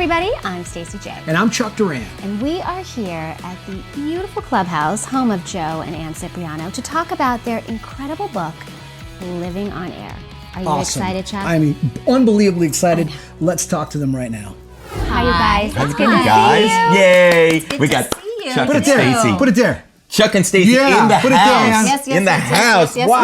everybody, I'm Stacey J. And I'm Chuck Duran. And we are here at the beautiful clubhouse, home of Joe and Ann Cipriano, to talk about their incredible book, Living on Air. Are you excited, Chuck? I'm unbelievably excited. Let's talk to them right now. Hi, you guys. How's It's it good going, to guys? see you. Yay! We got Chuck Put and it there. Stacey. Put it there. Chuck and Stacey Yeah, in the put it there, Ann. house. In the house. Wow.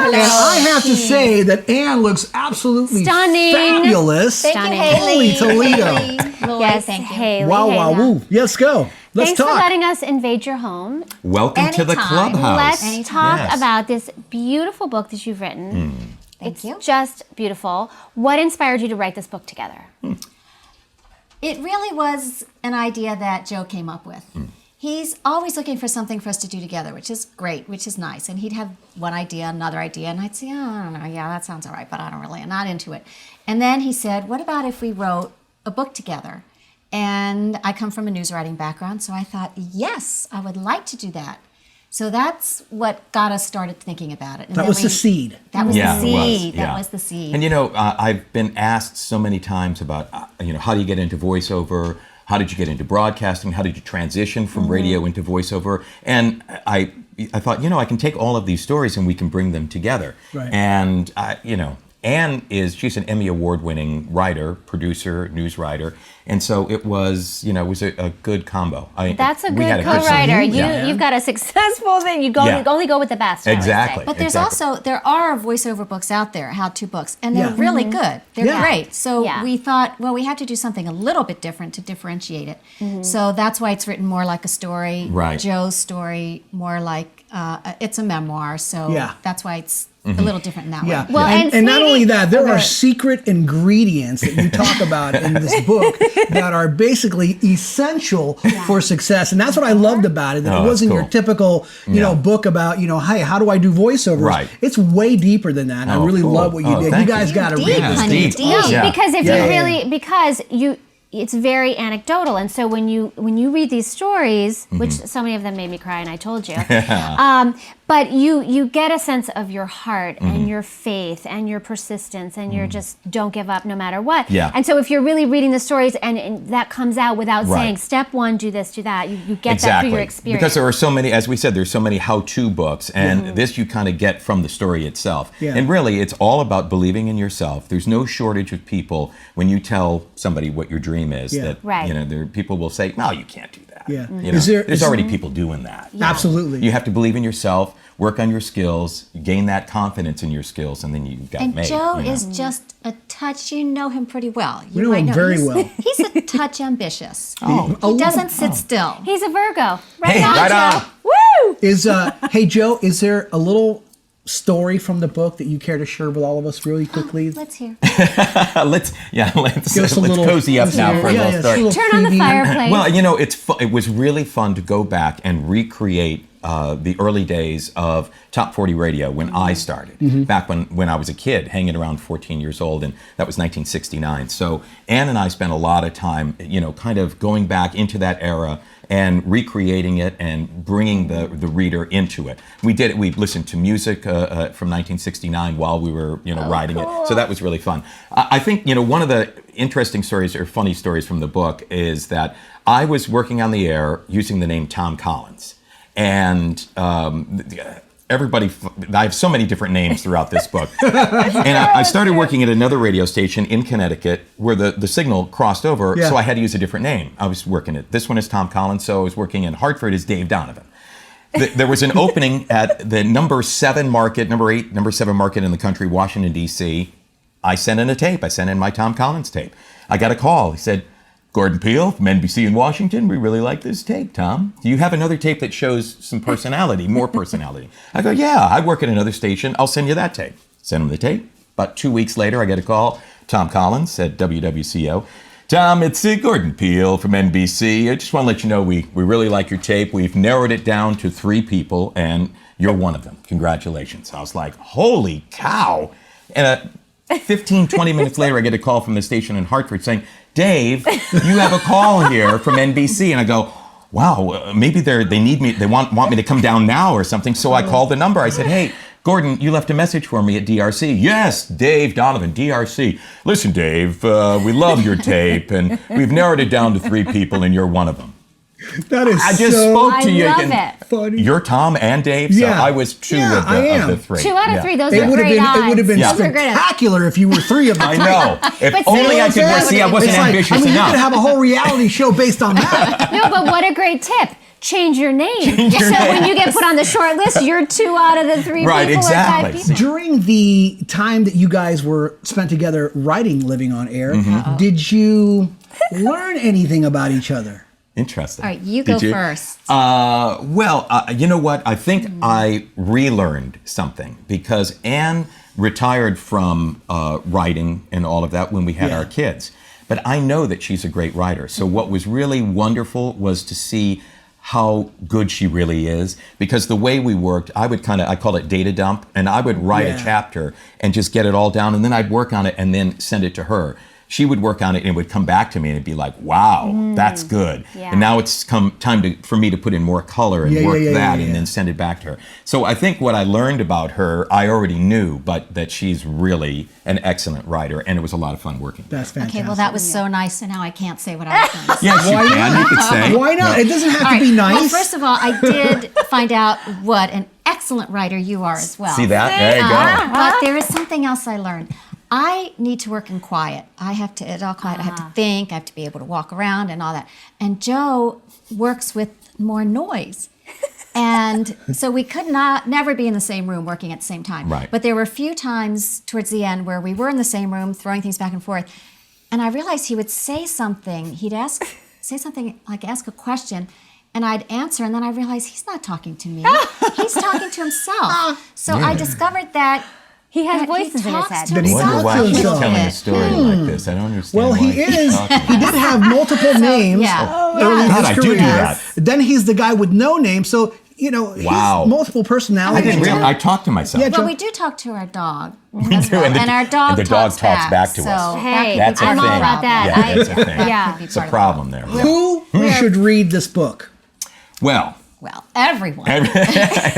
Hello. And I have to say that Ann looks absolutely Stunning. fabulous. Thank you, Haley. Holy Toledo. Yes, thank you. Haley. Wow, wow, Haley. woo. Let's go. Let's Thanks talk. for letting us invade your home. Welcome to the Anytime. clubhouse. Let's talk Yes. about this beautiful book that you've written. Thank you. It's just beautiful. What inspired you to write this book together? It really was an idea that Joe came up with. He's always looking for something for us to do together, which is great, which is nice. And he'd have one idea, another idea, and I'd say, oh, I don't know, yeah, that sounds all right, but I'm not into it. And then he said, what about if we wrote a book together? And I come from a news writing background, so I thought, yes, I would like to do that. So that's what got us started thinking about it. And That then was the seed. That was Yeah, the it was, seed. yeah. That was the seed. And you know, I've been asked so many times about, how do you get into voiceover? How did you get into broadcasting? How did you transition from radio into voiceover? And I thought, I can take all of these stories and we can bring them together. Right. And, Ann she's an Emmy award-winning writer, producer, news writer. And so it was, a good combo. That's a we had good co-writer. Yeah. You've got a successful thing. You only go with the best. Exactly. But there are voiceover books out there, how-to books, and they're Yeah. really good. They're Yeah. great. So Yeah. we thought, well, we have to do something a little bit different to differentiate it. So that's why it's written more like a story. Right. Joe's story, more like it's a memoir. So Yeah. that's why it's a little different in that Yeah. way. Well, and not maybe- only that, there are Okay. secret ingredients that you talk about in this book that are basically essential for success. And that's what I loved about it. That Oh, it that's wasn't your cool. typical, book about, hey, how do I do voiceovers? Right. It's way deeper than that. And I Oh, really cool. love what you Oh, did. You thank guys you. got to Deep, read Yeah, this. honey, deep. deep. No, Yeah. because if Yeah, you yeah, really, because it's very anecdotal, and so when you read these stories, which so many of them made me cry, and I told you, but you get a sense of your heart and your faith and your persistence, and you're just don't give up no matter what. Yeah. And so if you're really reading the stories and that comes out without Right. saying step one, do this, do that, you get that Exactly. through your experience. Because there are so many, as we said, there's so many how-to books, and this you kind of get from the story itself. Yeah. And really, it's all about believing in yourself. There's no shortage of people when you tell somebody what your dream is Yeah. that Right. there people will say, "No, you can't do that." Yeah. There's already people doing that. Absolutely. You have to believe in yourself, work on your skills, gain that confidence in your skills, and then you've got it And made. Joe you know? is just a touch, you know him pretty well. We know him very well. He's a touch ambitious. Oh. He doesn't sit still. He's a Virgo. Right Hey, on, right Joe. on. Woo! Hey, Joe, is there a little story from the book that you care to share with all of us really quickly? Let's hear. let's Give us a little- cozy up now for a little story. Turn on the preview. fireplace. Well, it was really fun to go back and recreate the early days of Top 40 radio when I started, back when I was a kid, hanging around 14 years old, and that was 1969. So Ann and I spent a lot of time, kind of going back into that era and recreating it and bringing the reader into it. We did it. We listened to music from 1969 while we were, writing it. So that was really fun. I think, one of the interesting stories or funny stories from the book is that I was working on the air using the name Tom Collins. And everybody, I have so many different names throughout this book. And I started working at another radio station in Connecticut where the signal crossed over, Yeah. so I had to use a different name. I was working at, this one is Tom Collins, so I was working in Hartford as Dave Donovan. There was an opening at the number 7 market in the country, Washington, D.C. I sent in a tape. I sent in my Tom Collins tape. I got a call. He said, Gordon Peele from NBC in Washington, we really like this tape, Tom. Do you have another tape that shows some personality, more personality? I go, yeah, I work at another station. I'll send you that tape. Send him the tape. About 2 weeks later, I get a call. Tom Collins at WWCO. Tom, it's Gordon Peele from NBC. I just want to let you know we really like your tape. We've narrowed it down to 3 people, and you're one of them. Congratulations. I was like, holy cow. And 15, 20 minutes later, I get a call from the station in Hartford saying, Dave, you have a call here from NBC. And I go, wow, maybe they need me, they want me to come down now or something. So I called the number. I said, hey, Gordon, you left a message for me at DRC. Yes, Dave Donovan, DRC. Listen, Dave, we love your tape, and we've narrowed it down to 3 people, and you're one of them. That is I just so spoke to you. I love it. funny. You're Tom and Dave, so Yeah. I was 2 Yeah, of, I am. the 3. 2 out of 3. Those It are would have great been. odds. It would have been Those are great odds. spectacular if you were 3 of them. I know. If But only I see, could. that See, I would've wasn't It's like, ambitious I mean, you enough. could have a whole reality show based on that. No, but what a great tip. Change your name. Change your so name. when you get put on the short list, you're 2 out of the 3 Right, people exactly. or 5 people. During the time that you guys were spent together writing Living on Air, did you learn anything about each other? Interesting. All right, you Did go first. Well, you know what? I think I relearned something because Ann retired from writing and all of that when we had our kids. But I know that she's a great writer. So what was really wonderful was to see how good she really is, because the way we worked, I call it data dump, and I would write a chapter and just get it all down, and then I'd work on it and then send it to her. She would work on it and it would come back to me and it'd be like, wow, that's good. Yeah. And now it's time for me to put in more color and work that and then send it back to her. So I think what I learned about her, I already knew, but that she's really an excellent writer, and it was a lot of fun working. That's fantastic. Okay, well, that was so nice, and now I can't say what I was going to say. Yes, you can. You could say. Why not? It doesn't have to be nice. Well, first of all, I did find out what an excellent writer you are as well. See that? There you go. But there is something else I learned. I need to work in quiet. It's all quiet. I have to think. I have to be able to walk around and all that. And Joe works with more noise. And so we could never be in the same room working at the same time. Right. But there were a few times towards the end where we were in the same room throwing things back and forth. And I realized he would say something. He'd say something like ask a question. And I'd answer, and then I realized he's not talking to me. He's talking to himself. So I discovered that He has that voices in his talks head. to That he I wonder talks why to she's himself. telling a story like this. I don't understand. Well, why he she's is. talking. He did have multiple names. yeah. Early in God, his I do career. that. Then he's the guy with no name. So, Wow. he's multiple I personalities. didn't realize. I talked to myself. Yeah, But we do talk to our dog. We as do, well, and the- our dog and the dog talks back to so us. Hey, That's a I'm all thing. about that. Yeah, that's a thing. Yeah. could be It's a part of the problem there. Yeah. Who should read this book? Well, Well, everyone. everyone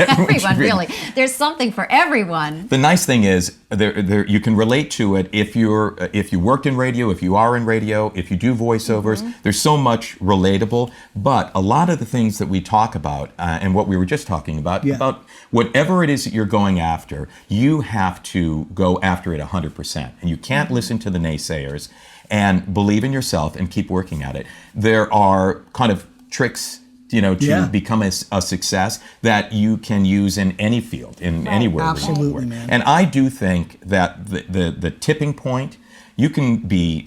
Everyone, really. There's something for everyone. the nice thing is, you can relate to it if you worked in radio, if you are in radio, if you do voiceovers. There's so much relatable, but a lot of the things that we talk about and what we were just talking about whatever it is that you're going after, you have to go after it 100%, and you can't listen to the naysayers and believe in yourself and keep working at it. There are kind of tricks to become a success that you can use in any field, in anywhere. Absolutely, where you work. man. And I do think that the tipping point, you can be,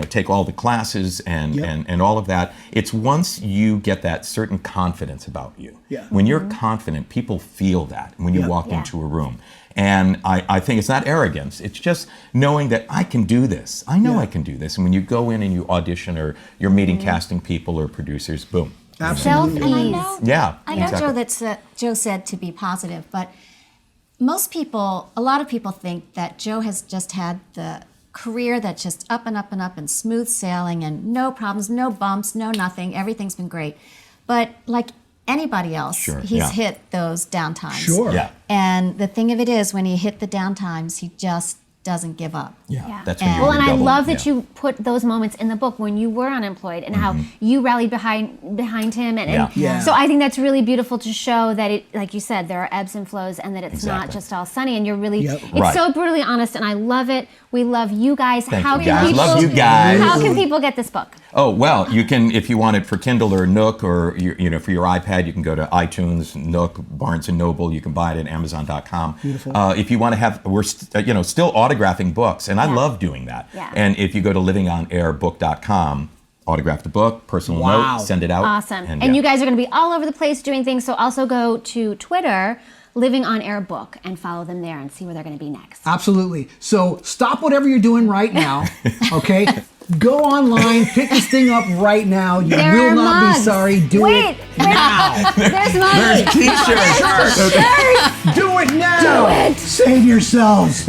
take all the classes and all of that. It's once you get that certain confidence about you. Yeah. When you're confident, people feel that when you walk into a room. And I think it's not arrogance. It's just knowing that I can do this. I know I can do this. And when you go in and you audition or you're meeting casting people or producers, boom. Absolutely. And I Ease. know, Yeah, I know, exactly. Joe said to be positive, but a lot of people think that Joe has just had the career that's just up and up and up and smooth sailing and no problems, no bumps, no nothing. Everything's been great. But like anybody else, he's hit those down times. Sure. Yeah. And the thing of it is, when he hit the down times, he just doesn't give up. Yeah. That's when Well, you're and I double- love that you put those moments in the book when you were unemployed and how you rallied behind him. And so I think that's really beautiful to show that it, like you said, there are ebbs and flows and that it's not just all sunny. And you're really, it's so brutally honest, and I love it. We love you guys. Thank How you, can guys. people? Love you guys. How can people get this book? Oh, well, you can, if you want it for Kindle or Nook or, for your iPad, you can go to iTunes, Nook, Barnes & Noble. You can buy it at Amazon.com. Beautiful. If you want to have, we're still autographing books, and I love doing that. Yeah. And if you go to livingonAirBook.com, autograph the book, personal note, send it out. Awesome. And you guys are going to be all over the place doing things, so also go to Twitter, Living on Air Book, and follow them there and see where they're going to be next. Absolutely. So stop whatever you're doing right now, okay? Go online, pick this thing up right now. You There will are not mugs. be sorry. Do it now. There's money. There's T-shirts. Do it now. Do it. Save yourselves.